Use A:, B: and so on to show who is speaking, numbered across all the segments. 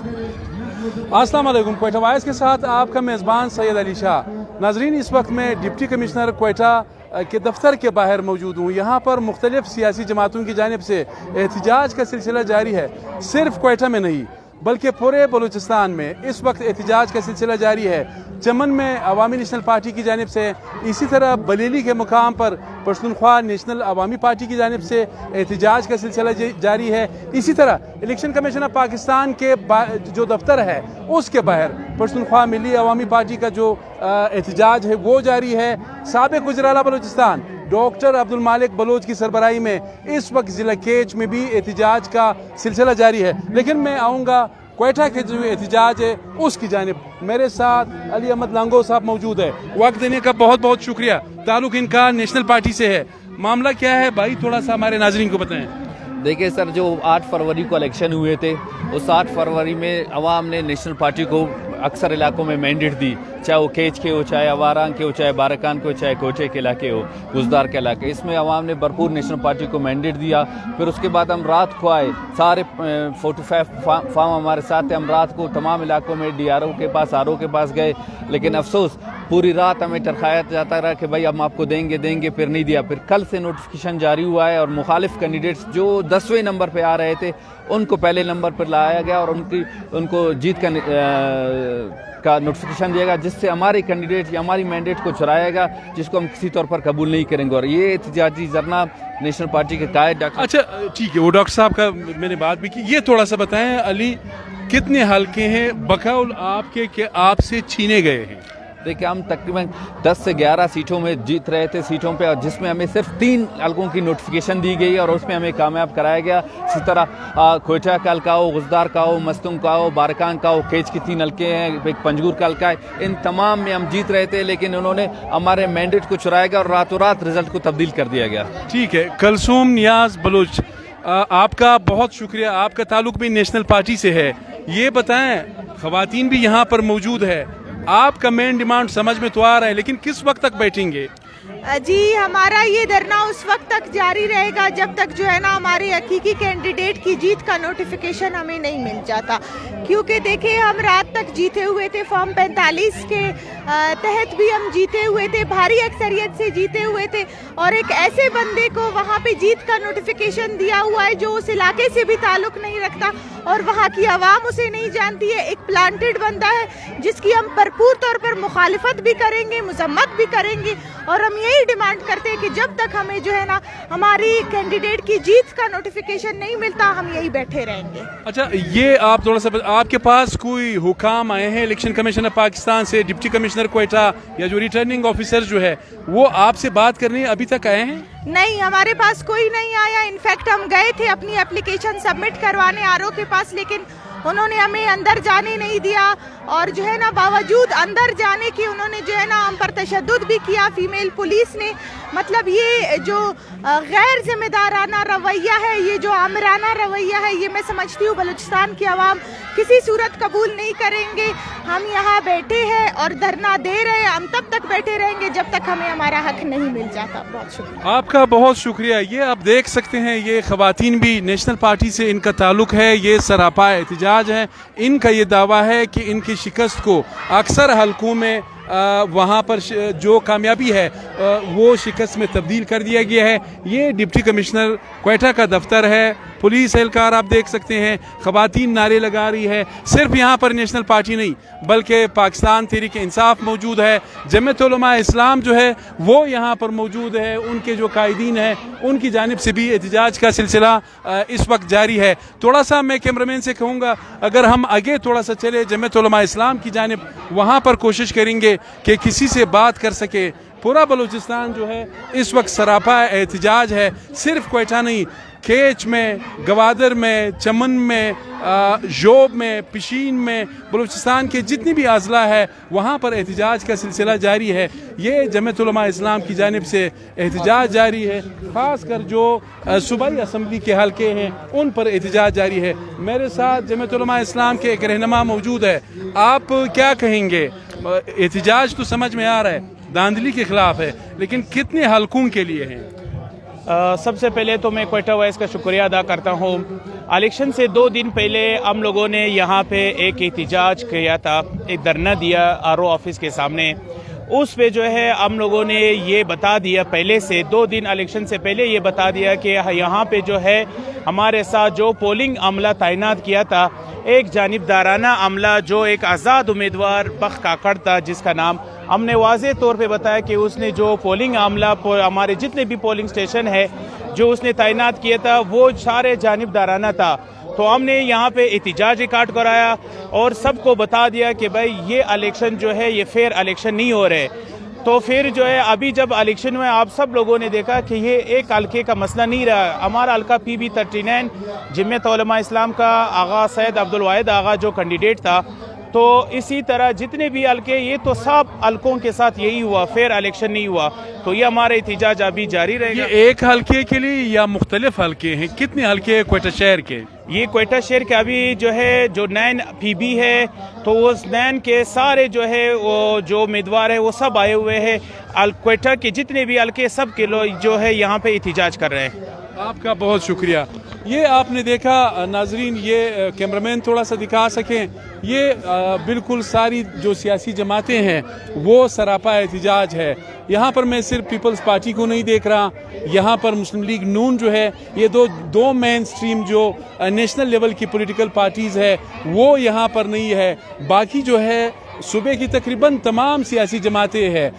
A: अस्सलाम वालेकुम। क्वेटा वॉइस के साथ आपका मेज़बान सैयद अली शाह। नाजरीन, इस वक्त मैं डिप्टी कमिश्नर क्वेटा के दफ्तर के बाहर मौजूद हूँ। यहाँ पर मुख्तलिफ सियासी जमातों की जानिब से एहतजाज का सिलसिला जारी है। सिर्फ क्वेटा में नहीं बल्कि पूरे बलूचिस्तान में इस वक्त एहतजाज का सिलसिला जारी है। चमन में अवामी नेशनल पार्टी की जानिब से, इसी तरह बरेली के मुकाम पर पश्तूनख्वा नेशनल अवामी पार्टी की जानिब से एहतजाज का सिलसिला जारी है। इसी तरह इलेक्शन कमीशन ऑफ पाकिस्तान के जो दफ्तर है उसके बाहर पश्तूनख्वा मिली अवामी पार्टी का जो एहतजाज है वो जारी है। साबिक वज़ीर-ए-आला बलूचिस्तान डॉक्टर अब्दुल मालिक बलोच की सरबराही में इस वक्त ज़िला केच में भी एहतजाज का सिलसिला जारी है। लेकिन मैं आऊँगा क्वेटा के जो एहतजाज है उसकी जानिब। मेरे साथ अली अहमद लांगो साहब मौजूद है। वक्त देने का बहुत बहुत शुक्रिया। ताल्लुक इनका नेशनल पार्टी से है। मामला क्या है भाई, थोड़ा सा हमारे नाज़रीन को बताएं।
B: देखिए सर, जो 8 फरवरी को इलेक्शन हुए थे, उस 8 फरवरी में अवाम ने नेशनल पार्टी को अक्सर इलाकों में मैंडेट दी, चाहे वो केच के हो, चाहे अवारांग के हो, चाहे बारकान के हो, चाहे कोचे के इलाके हो, गुजदार के इलाके। इसमें अवाम ने भरपूर नेशनल पार्टी को मैंडेट दिया। फिर उसके बाद हम रात को आए, सारे 45 फार्म हमारे साथ थे। हम रात को तमाम इलाकों में DRO के पास, RO के पास गए, लेकिन अफसोस पूरी रात हमें टरखाया जाता रहा कि भाई हम आपको देंगे, फिर नहीं दिया। फिर कल से नोटिफिकेशन जारी हुआ है और मुखालिफ कैंडिडेट्स जो 10वें नंबर पे आ रहे थे उनको पहले नंबर पर लाया गया और उनको जीत का नोटिफिकेशन दिया गया, जिससे हमारे कैंडिडेट या हमारी मैंडेट को चुराएगा, जिसको हम किसी तौर पर कबूल नहीं करेंगे। और ये एहतजाजी धरना नेशनल पार्टी के कायद डॉक्टर।
A: अच्छा ठीक है, वो डॉक्टर साहब का मैंने बात भी की। ये थोड़ा सा बताएं अली, कितने हल्के हैं बकौल आपके कि आपसे छीने गए हैं?
B: देखिए, हम तकरीबन 10 से 11 सीटों में जीत रहे थे सीटों पे, और जिसमें हमें सिर्फ 3 हल्कों की नोटिफिकेशन दी गई और उसमें हमें कामयाब कराया गया। इसी तरह कोयटा का हल्का हो, गुजदार का हो, मस्तूम का हो, बारकान का हो, केच की 3 हल्के हैं, एक पंजगुर का हल्का है। इन तमाम में हम जीत रहे थे, लेकिन उन्होंने हमारे मैंडेट को चुराया गया और रातों रात रिजल्ट को तब्दील कर दिया गया।
A: ठीक है, कलसूम नियाज बलोच, आपका बहुत शुक्रिया। आपका ताल्लुक भी नेशनल पार्टी से है। ये बताएं, खवातीन भी यहाँ पर मौजूद है, आपका मेन डिमांड समझ में तो आ रहा है, लेकिन किस वक्त तक बैठेंगे?
C: जी, हमारा ये धरना उस वक्त तक जारी रहेगा जब तक जो है ना हमारे हकीकी कैंडिडेट की जीत का नोटिफिकेशन हमें नहीं मिल जाता। क्योंकि देखिए, हम रात तक जीते हुए थे, फॉर्म 45 के तहत भी हम जीते हुए थे, भारी अक्सरियत से जीते हुए थे, और एक ऐसे बंदे को वहाँ पे जीत का नोटिफिकेशन दिया हुआ है जो उस इलाके से भी ताल्लुक नहीं रखता और वहाँ की आवाम उसे नहीं जानती है। एक प्लांटेड बंदा है जिसकी हम भरपूर तौर पर मुखालिफत भी करेंगे, मजम्मत भी करेंगे, और हम यही डिमांड करते हैं कि जब तक हमें जो है ना हमारी कैंडिडेट की जीत का नोटिफिकेशन नहीं मिलता, हम यही बैठे रहेंगे।
A: अच्छा, ये आप थोड़ा सा, आपके पास कोई हुकाम आए हैं इलेक्शन कमीशन ऑफ पाकिस्तान से, डिप्टी कमिश्नर क्वेटा या जो रिटर्निंग ऑफिसर जो है वो आपसे बात करने अभी तक आए हैं?
C: नहीं, हमारे पास कोई नहीं आया। इनफैक्ट हम गए थे अपनी एप्लीकेशन सबमिट करवाने RO के पास, लेकिन उन्होंने हमें अंदर जाने नहीं दिया, और जो है ना बावजूद अंदर जाने की उन्होंने जो है ना हम पर तशद्दुद भी किया फीमेल पुलिस ने। मतलब ये जो गैर जिम्मेदाराना रवैया है, ये जो आमराना रवैया है, ये मैं समझती हूँ बलूचिस्तान की आवाम किसी सूरत कबूल नहीं करेंगे। हम यहाँ बैठे हैं और धरना दे रहे हैं, हम तब तक बैठे रहेंगे जब तक हमें हमारा हक नहीं मिल जाता। बहुत शुक्रिया।
A: आपका बहुत शुक्रिया। ये आप देख सकते हैं, ये खवातीन भी नेशनल पार्टी से इनका ताल्लुक है, ये सरापा एहतजाज है। इनका ये दावा है कि इनकी शिकस्त को अक्सर हल्कों में वहाँ पर जो कामयाबी है वो शिकस्त में तब्दील कर दिया गया है। ये डिप्टी कमिश्नर क्वेटा का दफ्तर है, पुलिस एहलकार आप देख सकते हैं, खवातीन नारे लगा रही है। सिर्फ यहाँ पर नेशनल पार्टी नहीं बल्कि पाकिस्तान तहरीक इंसाफ मौजूद है, जमीयत उलमा इस्लाम जो है वो यहाँ पर मौजूद है, उनके जो कायदीन हैं उनकी जानिब से भी एहतजाज का सिलसिला इस वक्त जारी है। थोड़ा सा मैं कैमरामैन से कहूँगा, अगर हम आगे थोड़ा सा चले जमीयत उलमा इस्लाम की जानिब, वहाँ पर कोशिश करेंगे कि किसी से बात कर सके। पूरा बलूचिस्तान जो है इस वक्त सरापा एहतजाज है। सिर्फ क्वेटा नहीं, केच में, गवादर में, चमन में, जोब में, पिशीन में, बलूचिस्तान के जितनी भी अजला है वहाँ पर एहतजाज का सिलसिला जारी है। ये जमीयत उलमा इस्लाम की जानिब से एहतजाज जारी है, ख़ास कर जो सूबाई असम्बली के हल्के हैं उन पर एहतजाज जारी है। मेरे साथ जमीयत उलमा इस्लाम के एक रहनुमा मौजूद है। आप क्या कहेंगे? एहतजाज तो समझ में आ रहा है धांधली के खिलाफ है, लेकिन कितने हल्कों के लिए हैं?
D: सबसे पहले तो मैं क्वेटा वॉइस का शुक्रिया अदा करता हूँ। الیکشن سے 2 دن پہلے ہم لوگوں نے یہاں پہ ایک احتجاج کیا تھا، ایک دھرنا دیا RO آفس کے سامنے. اس پہ جو ہے ہم لوگوں نے یہ بتا دیا پہلے سے 2 دن الیکشن سے پہلے یہ بتا دیا کہ یہاں پہ جو ہے ہمارے ساتھ جو پولنگ عملہ تعینات کیا تھا، ایک جانبدارانہ عملہ جو ایک آزاد امیدوار بخ کاکڑ تھا، جس کا نام ہم نے واضح طور پہ بتایا کہ اس نے جو پولنگ عملہ ہمارے جتنے بھی پولنگ سٹیشن ہے جو اس نے تعینات کیا تھا وہ سارے جانبدارانہ تھا. تو ہم نے یہاں پہ احتجاج ریکارڈ کرایا اور سب کو بتا دیا کہ بھائی یہ الیکشن جو ہے یہ فیئر الیکشن نہیں ہو رہے. تو پھر جو ہے ابھی جب الیکشن میں آپ سب لوگوں نے دیکھا کہ یہ ایک حلقے کا مسئلہ نہیں رہا. ہمارا حلقہ PB 39 جمعیت علماء اسلام کا آغا سید عبدالواحد آغا جو کینڈیڈیٹ تھا، تو اسی طرح جتنے بھی حلقے یہ تو سب حلقوں کے ساتھ یہی ہوا، فیئر الیکشن نہیں ہوا. تو یہ ہمارا احتجاج ابھی جاری رہے گا.
A: یہ ایک حلقے کے لیے یا مختلف حلقے ہیں؟ کتنے حلقے ہیں کوئٹہ شہر کے؟
D: یہ کوئٹہ شہر کے ابھی جو ہے جو 9 PB ہے تو اس 9 کے سارے جو ہے وہ جو امیدوار ہے وہ سب آئے ہوئے ہیں. کوئٹہ کے جتنے بھی حلقے سب کے لوگ جو ہے یہاں پہ احتجاج کر رہے ہیں.
A: آپ کا بہت شکریہ. یہ آپ نے دیکھا ناظرین، یہ کیمرامین تھوڑا سا دکھا سکیں، یہ بالکل ساری جو سیاسی جماعتیں ہیں وہ سراپا احتجاج ہے. یہاں پر میں صرف پیپلز پارٹی کو نہیں دیکھ رہا، یہاں پر مسلم لیگ نون جو ہے، یہ دو مین سٹریم جو نیشنل لیول کی پولیٹیکل پارٹیز ہے وہ یہاں پر نہیں ہے. باقی جو ہے صوبے کی تقریباً تمام سیاسی جماعتیں ہیں.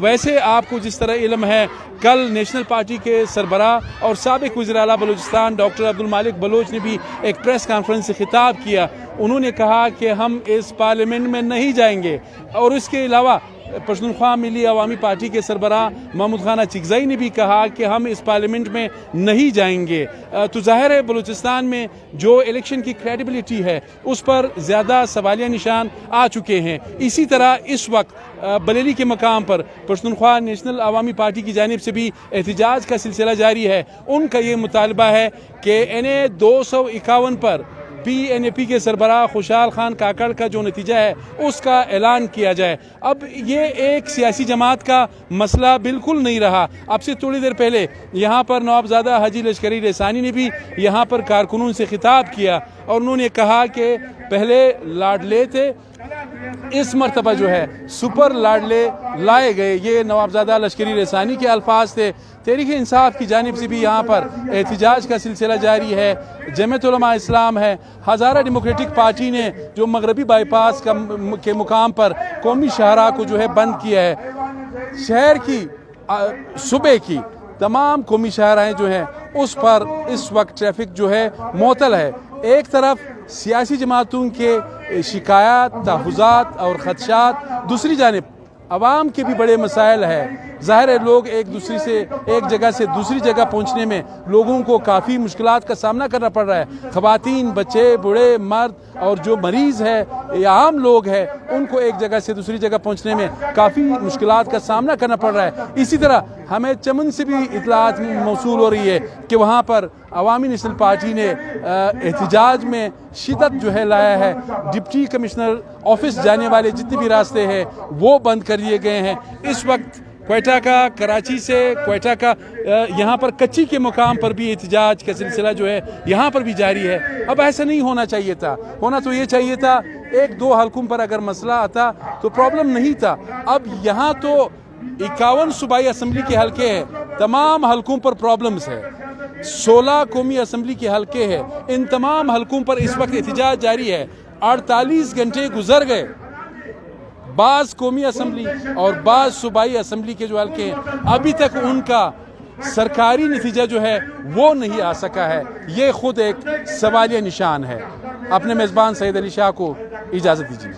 A: ویسے آپ کو جس طرح علم ہے، کل نیشنل پارٹی کے سربراہ اور سابق وزیر اعلیٰ بلوچستان ڈاکٹر عبدالمالک بلوچ نے بھی ایک پریس کانفرنس سے خطاب کیا. انہوں نے کہا کہ ہم اس پارلیمنٹ میں نہیں جائیں گے. اور اس کے علاوہ پشتونخوا ملی عوامی پارٹی کے سربراہ محمود خانہ چکزئی نے بھی کہا کہ ہم اس پارلیمنٹ میں نہیں جائیں گے. تو ظاہر ہے بلوچستان میں جو الیکشن کی کریڈیبلٹی ہے اس پر زیادہ سوالیہ نشان آ چکے ہیں. اسی طرح اس وقت بریلی کے مقام پر پشتونخوا نیشنل عوامی پارٹی کی جانب سے بھی احتجاج کا سلسلہ جاری ہے. ان کا یہ مطالبہ ہے کہ NA 251 پر PNAP کے سربراہ خوشحال خان کاکڑ کا جو نتیجہ ہے اس کا اعلان کیا جائے. اب یہ ایک سیاسی جماعت کا مسئلہ بالکل نہیں رہا. اب سے تھوڑی دیر پہلے یہاں پر نوابزادہ حاجی لشکری ریسانی نے بھی یہاں پر کارکنوں سے خطاب کیا اور انہوں نے کہا کہ پہلے لاڈلے تھے، اس مرتبہ جو ہے سپر لاڈلے لائے گئے. یہ نوابزادہ لشکری ریسانی کے الفاظ تھے. تحریک انصاف کی جانب سے بھی یہاں پر احتجاج کا سلسلہ جاری ہے. جمعیت علماء اسلام ہے، ہزارہ ڈیموکریٹک پارٹی نے جو مغربی بائی پاس کے مقام پر قومی شاہراہ کو جو ہے بند کیا ہے. شہر کی صوبے کی تمام قومی شاہراہیں جو ہیں اس پر اس وقت ٹریفک جو ہے معطل ہے. ایک طرف سیاسی جماعتوں کے شکایات، تحفظات اور خدشات، دوسری جانب عوام کے بھی بڑے مسائل ہیں. ظاہر ہے لوگ ایک دوسری سے ایک جگہ سے دوسری جگہ پہنچنے میں لوگوں کو کافی مشکلات کا سامنا کرنا پڑ رہا ہے. خواتین، بچے، بوڑھے، مرد اور جو مریض ہے یا عام لوگ ہیں ان کو ایک جگہ سے دوسری جگہ پہنچنے میں کافی مشکلات کا سامنا کرنا پڑ رہا ہے. اسی طرح ہمیں چمن سے بھی اطلاعات موصول ہو رہی ہے کہ وہاں پر عوامی نیشنل پارٹی نے احتجاج میں شدت جو ہے لایا ہے. ڈپٹی کمشنر آفس جانے والے جتنے بھی راستے ہیں وہ بند کر دیے گئے ہیں. اس وقت کوئٹہ کا، کراچی سے کوئٹہ کا یہاں پر کچی کے مقام پر بھی احتجاج کا سلسلہ جو ہے یہاں پر بھی جاری ہے. اب ایسا نہیں ہونا چاہیے تھا. ہونا تو یہ چاہیے تھا 1-2 حلقوں پر اگر مسئلہ آتا تو پرابلم نہیں تھا. اب یہاں تو 51 صوبائی اسمبلی کے حلقے ہیں، تمام حلقوں پر پرابلمز ہے. 16 قومی اسمبلی کے حلقے ہیں، ان تمام حلقوں پر اس وقت احتجاج جاری ہے. 48 گھنٹے گزر گئے. بعض قومی اسمبلی اور بعض صوبائی اسمبلی کے جو حلقے ہیں ابھی تک ان کا سرکاری نتیجہ جو ہے وہ نہیں آ سکا ہے. یہ خود ایک سوالیہ نشان ہے. اپنے میزبان سید علی شاہ کو اجازت دیجیے.